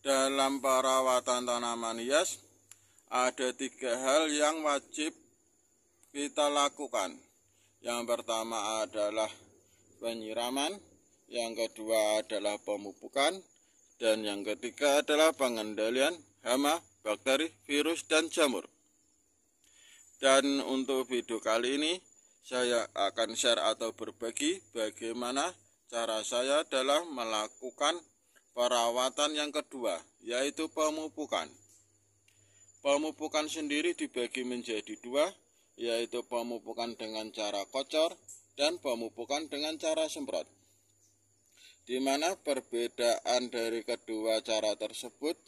Dalam perawatan tanaman hias, ada 3 hal yang wajib kita lakukan. Yang pertama adalah penyiraman, yang kedua adalah pemupukan, dan yang ketiga adalah pengendalian hama, bakteri, virus, dan jamur. Dan untuk video kali ini, saya akan share atau berbagi bagaimana cara saya dalam melakukan perawatan yang kedua, yaitu pemupukan. Pemupukan sendiri dibagi menjadi 2, yaitu pemupukan dengan cara kocor dan pemupukan dengan cara semprot. Di mana perbedaan dari kedua cara tersebut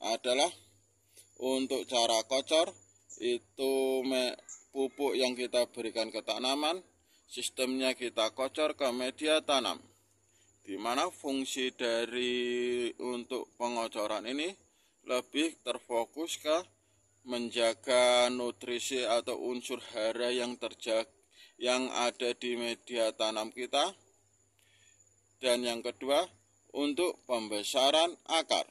adalah untuk cara kocor itu pupuk yang kita berikan ke tanaman, sistemnya kita kocor ke media tanam. Di mana fungsi dari untuk pengocoran ini lebih terfokus ke menjaga nutrisi atau unsur hara yang ada di media tanam kita. Dan yang kedua untuk pembesaran akar.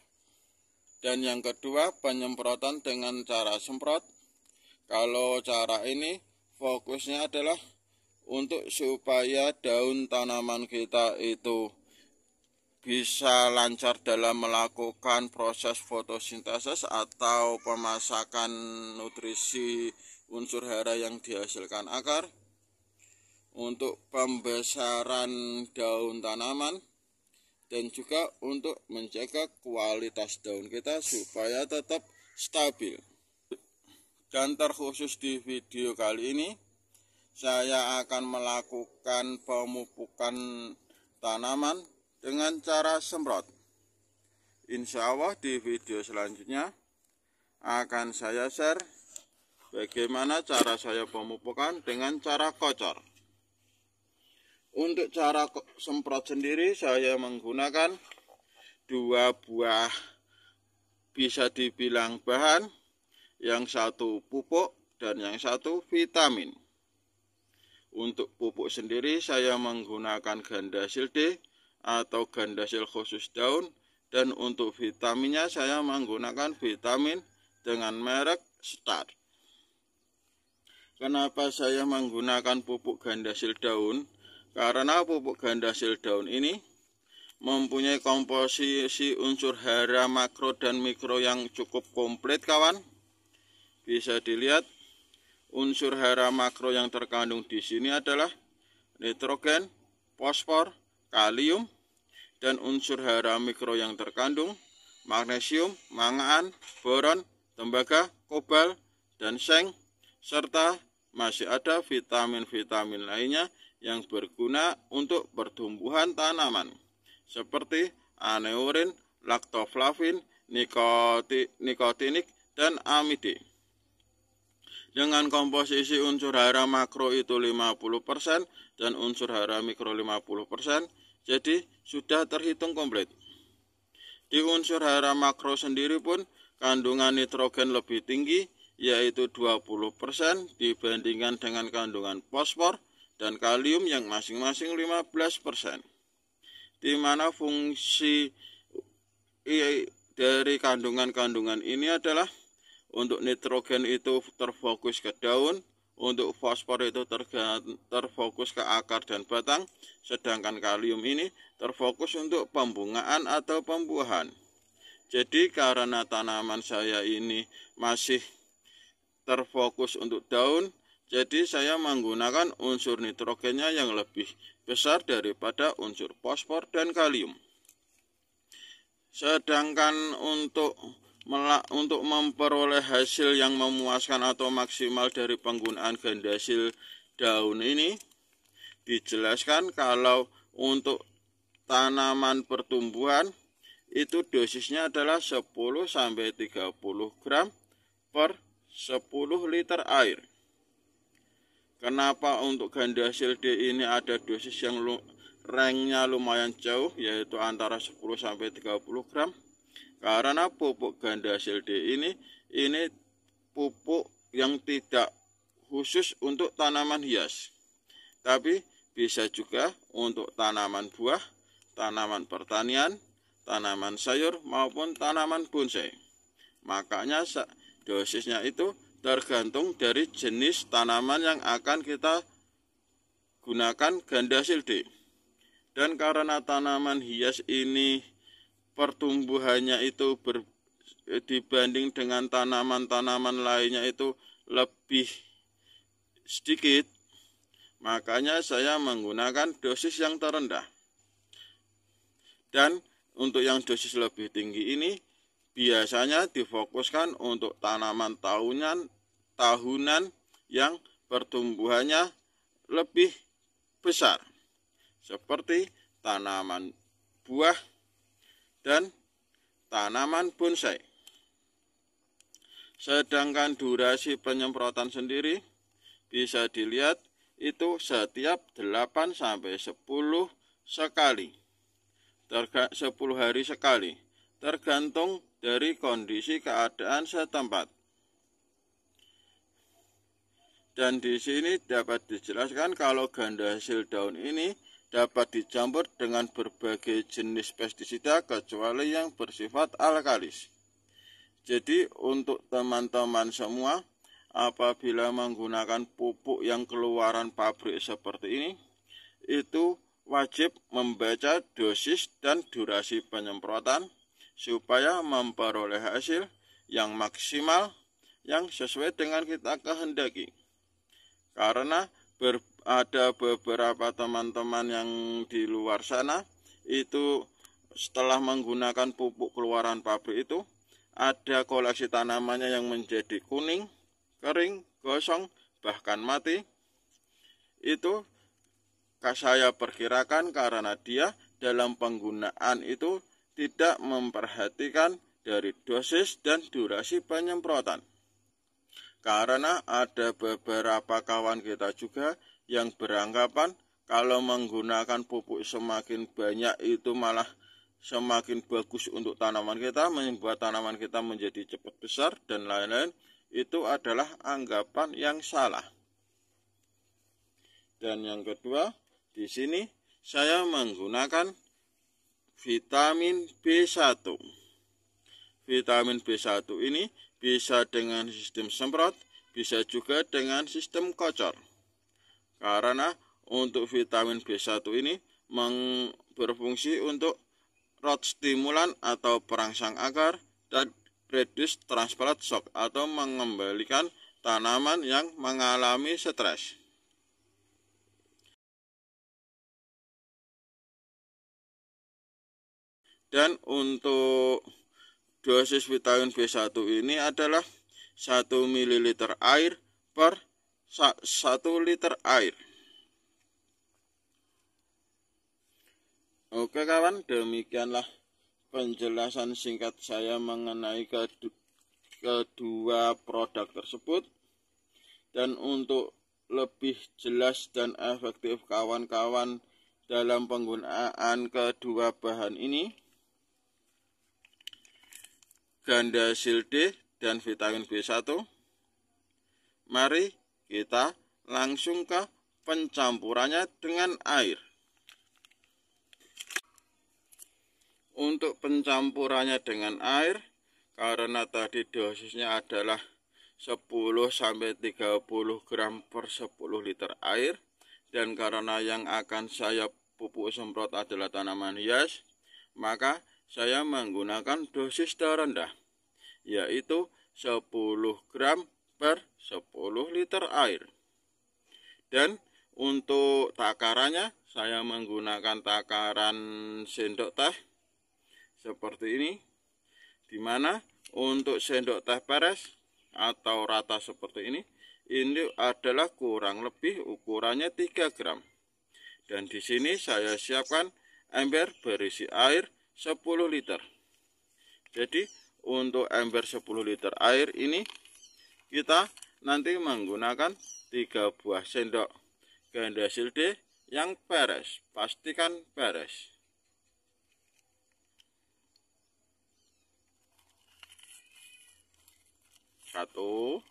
Dan yang kedua penyemprotan dengan cara semprot. Kalau cara ini fokusnya adalah untuk supaya daun tanaman kita itu bisa lancar dalam melakukan proses fotosintesis atau pemasakan nutrisi unsur hara yang dihasilkan akar, untuk pembesaran daun tanaman, dan juga untuk menjaga kualitas daun kita supaya tetap stabil. Dan terkhusus di video kali ini, saya akan melakukan pemupukan tanaman dengan cara semprot. Insya Allah di video selanjutnya akan saya share bagaimana cara saya pemupukan dengan cara kocor. Untuk cara semprot sendiri saya menggunakan 2 buah bisa dibilang bahan, yang satu pupuk dan yang satu vitamin. Untuk pupuk sendiri saya menggunakan Gandasil D atau Gandasil khusus daun, dan untuk vitaminnya saya menggunakan vitamin dengan merek Star. Kenapa saya menggunakan pupuk Gandasil daun? Karena pupuk Gandasil daun ini mempunyai komposisi unsur hara makro dan mikro yang cukup komplit, kawan. Bisa dilihat unsur hara makro yang terkandung di sini adalah nitrogen, fosfor, kalium, dan unsur hara mikro yang terkandung magnesium, mangan, boron, tembaga, kobalt, dan seng, serta masih ada vitamin-vitamin lainnya yang berguna untuk pertumbuhan tanaman seperti aneurin, laktoflavin, nikotinik, dan amide. Dengan komposisi unsur hara makro itu 50% dan unsur hara mikro 50%, jadi sudah terhitung komplit. Di unsur hara makro sendiri pun kandungan nitrogen lebih tinggi, yaitu 20% dibandingkan dengan kandungan fosfor dan kalium yang masing-masing 15%. Di mana fungsi dari kandungan-kandungan ini adalah untuk nitrogen itu terfokus ke daun, untuk fosfor itu terfokus ke akar dan batang, sedangkan kalium ini terfokus untuk pembungaan atau pembuahan. Jadi karena tanaman saya ini masih terfokus untuk daun, jadi saya menggunakan unsur nitrogennya yang lebih besar daripada unsur fosfor dan kalium. Sedangkan untuk memperoleh hasil yang memuaskan atau maksimal dari penggunaan Gandasil daun ini, dijelaskan kalau untuk tanaman pertumbuhan itu dosisnya adalah 10-30 gram per 10 liter air. Kenapa untuk Gandasil D ini ada dosis yang ranknya lumayan jauh, yaitu antara 10-30 gram? Karena pupuk Gandasil D ini pupuk yang tidak khusus untuk tanaman hias, tapi bisa juga untuk tanaman buah, tanaman pertanian, tanaman sayur maupun tanaman bonsai. Makanya dosisnya itu tergantung dari jenis tanaman yang akan kita gunakan ganda silde. Dan karena tanaman hias ini pertumbuhannya itu dibanding dengan tanaman-tanaman lainnya itu lebih sedikit, makanya saya menggunakan dosis yang terendah. Dan untuk yang dosis lebih tinggi ini biasanya difokuskan untuk tanaman tahunan yang pertumbuhannya lebih besar, seperti tanaman buah dan tanaman bonsai. Sedangkan durasi penyemprotan sendiri bisa dilihat itu setiap 8-10 sekali. 10 hari sekali, tergantung dari kondisi keadaan setempat. Dan di sini dapat dijelaskan kalau ganda hasil daun ini dapat dicampur dengan berbagai jenis pestisida kecuali yang bersifat alkalis. Jadi untuk teman-teman semua, apabila menggunakan pupuk yang keluaran pabrik seperti ini, itu wajib membaca dosis dan durasi penyemprotan supaya memperoleh hasil yang maksimal yang sesuai dengan kita kehendaki. Karena ada beberapa teman-teman yang di luar sana itu setelah menggunakan pupuk keluaran pabrik itu ada koleksi tanamannya yang menjadi kuning, kering, gosong, bahkan mati. Itu saya perkirakan karena dia dalam penggunaan itu tidak memperhatikan dari dosis dan durasi penyemprotan. Karena ada beberapa kawan kita juga yang beranggapan kalau menggunakan pupuk semakin banyak itu malah semakin bagus untuk tanaman kita, membuat tanaman kita menjadi cepat besar dan lain-lain. Itu adalah anggapan yang salah. Dan yang kedua, di sini saya menggunakan vitamin B1. Vitamin B1 ini bisa dengan sistem semprot, bisa juga dengan sistem kocor. Karena untuk vitamin B1 ini berfungsi untuk rot stimulan atau perangsang akar dan reduce transplant shock atau mengembalikan tanaman yang mengalami stres. Dan untuk dosis vitamin B1 ini adalah 1 ml air per 1 liter air. Oke kawan, demikianlah penjelasan singkat saya mengenai kedua produk tersebut. Dan untuk lebih jelas dan efektif kawan-kawan dalam penggunaan kedua bahan ini, ganda silde dan vitamin B1, mari kita langsung ke pencampurannya dengan air. Untuk pencampurannya dengan air, karena tadi dosisnya adalah 10-30 gram per 10 liter air, dan karena yang akan saya pupuk semprot adalah tanaman hias, maka saya menggunakan dosis terendah, yaitu 10 gram per 10 liter air. Dan untuk takarannya saya menggunakan takaran sendok teh seperti ini, dimana untuk sendok teh peres atau rata seperti ini adalah kurang lebih ukurannya 3 gram. Dan di sini saya siapkan ember berisi air 10 liter. Jadi untuk ember 10 liter air ini kita nanti menggunakan 3 buah sendok ganda silde yang peres. Pastikan peres. Satu,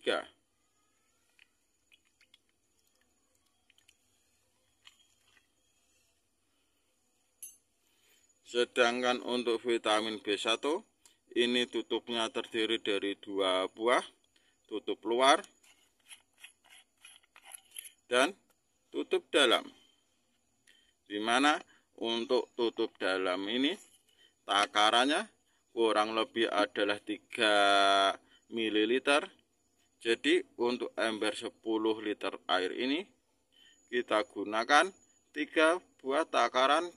3. Sedangkan untuk vitamin B1 ini tutupnya terdiri dari 2 buah, tutup luar dan tutup dalam. Dimana untuk tutup dalam ini takarannya kurang lebih adalah 3 ml. Jadi untuk ember 10 liter air ini kita gunakan 3 buah takaran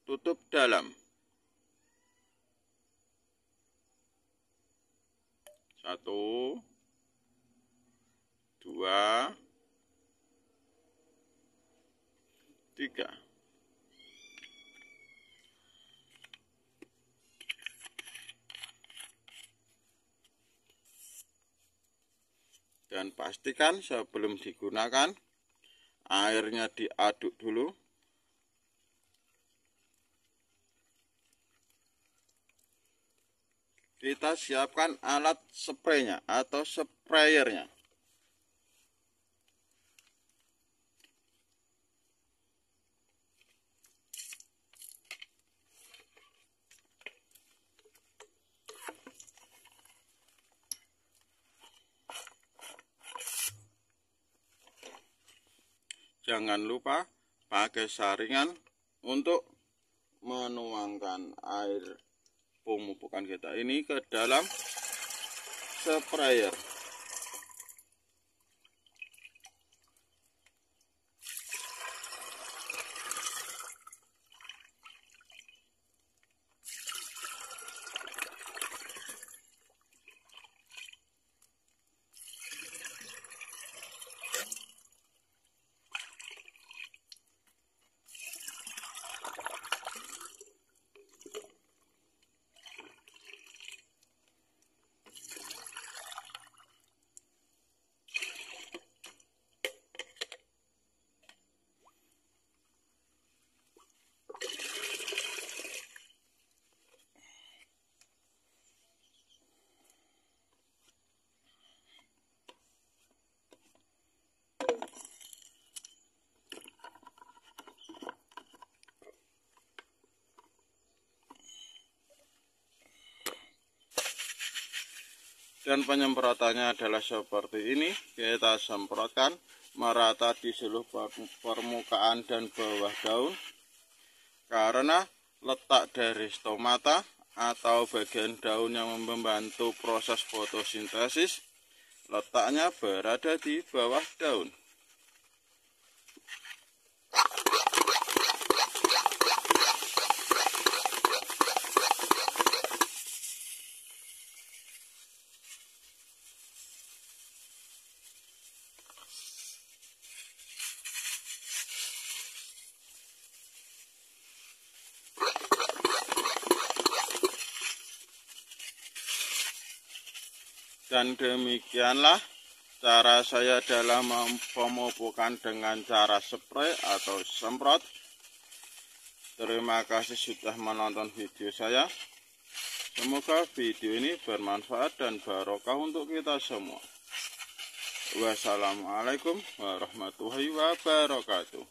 tutup dalam. 1, 2, 3. Dan pastikan sebelum digunakan airnya diaduk dulu. Kita siapkan alat spraynya atau sprayernya. Jangan lupa pakai saringan untuk menuangkan air pemupukan kita ini ke dalam sprayer. Dan penyemprotannya adalah seperti ini. Kita semprotkan merata di seluruh permukaan dan bawah daun. Karena letak dari stomata atau bagian daun yang membantu proses fotosintesis letaknya berada di bawah daun. Dan demikianlah cara saya dalam pemupukan dengan cara spray atau semprot. Terima kasih sudah menonton video saya. Semoga video ini bermanfaat dan barokah untuk kita semua. Wassalamualaikum warahmatullahi wabarakatuh.